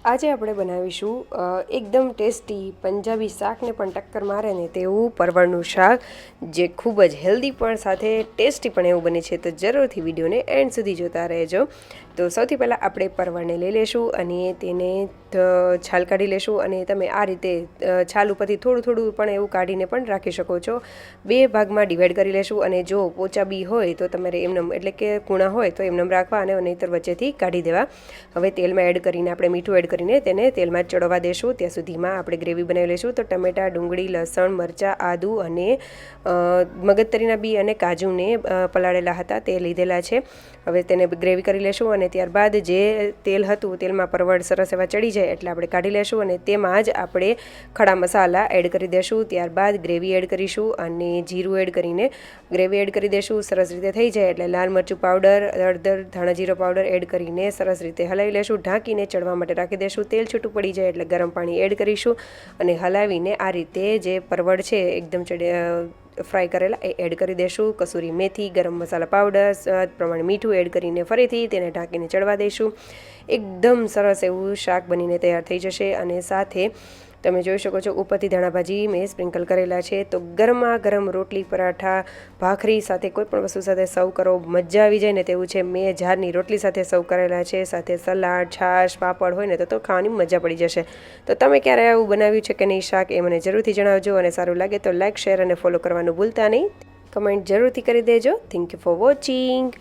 આજે આપણે બનાવીશું એકદમ ટેસ્ટી પંજાબી શાકને પણ ટક્કર મારે ને તેવું પરવળનું શાક, જે ખૂબ જ હેલ્ધી પણ સાથે ટેસ્ટી પણ એવું બને છે. તો જરૂરથી વિડીયોને એન્ડ સુધી જોતા રહેજો. તો સૌથી પહેલાં આપણે પરવળને લઈ લેશું અને તેને છાલ કાઢી લેશું. અને તમે આ રીતે છાલ ઉપરથી થોડું થોડું પણ એવું કાઢીને પણ રાખી શકો છો. બે ભાગમાં ડિવાઈડ કરી લેશું અને જો પોચા બી હોય તો તમારે એમનેમ એટલે કે કૂણા હોય તો એમનેમ રાખવા અને નહીંતર વચ્ચેથી કાઢી દેવા. હવે તેલમાં એડ કરીને આપણે મીઠું એડ કરીને તેને તેલમાં જ ચડવા દેશું. ત્યાં સુધીમાં આપણે ગ્રેવી બનાવી લઈશું. તો ટમેટાં, ડુંગળી, લસણ, મરચાં, આદું અને મગજતરીના બી અને કાજુને પલાળેલા હતા તે લીધેલા છે. હવે તેને ગ્રેવી કરી લેશું અને ત્યારબાદ જે તેલ હતું તેલમાં પરવળ સરસ એવા ચડી જાય એટલે આપણે કાઢી લેશું અને તેમાં જ આપણે ખડા મસાલા એડ કરી દેશું. ત્યારબાદ ગ્રેવી એડ કરીશું અને જીરું એડ કરીને ગ્રેવી એડ કરી દેશું. સરસ રીતે થઈ જાય એટલે લાલ મરચું પાવડર, હળદર, ધાણા જીરો પાવડર એડ કરીને સરસ રીતે હલાવી લેશું. ઢાંકીને ચડવા માટે રાખી દેશું. તેલ છૂટું પડી જાય એટલે ગરમ પાણી એડ કરીશું અને હલાવીને આ રીતે જે પરવળ છે એકદમ ફ્રાય કરેલા એ એડ કરી દેશું. કસૂરી મેથી, ગરમ મસાલા પાવડર, સ્વાદ પ્રમાણે મીઠું એડ કરીને ફરીથી તેને ઢાંકીને ચડવા દઈશું. એકદમ સરસ એવું શાક બનીને તૈયાર થઈ જશે. અને સાથે તમે જોઈ શકો છો ઉપરથી ધાણાભાજી મેં સ્પ્રિંકલ કરેલા છે. તો ગરમા ગરમ રોટલી, પરાઠા, ભાખરી સાથે કોઈ પણ વસ્તુ સાથે સર્વ કરો, મજા આવી જાય ને તેવું છે. મેં જારની રોટલી સાથે સર્વ કરેલા છે. સાથે સલાડ, છાશ, પાપડ હોય ને તો ખાવાની મજા પડી જશે. તો તમે ક્યારે આવું બનાવ્યું છે કે નહીં શાક એ મને જરૂરથી જણાવજો. અને સારું લાગે તો લાઇક, શેર અને ફોલો કરવાનું ભૂલતા નહીં. કમેન્ટ જરૂરથી કરી દેજો. Thank you for watching.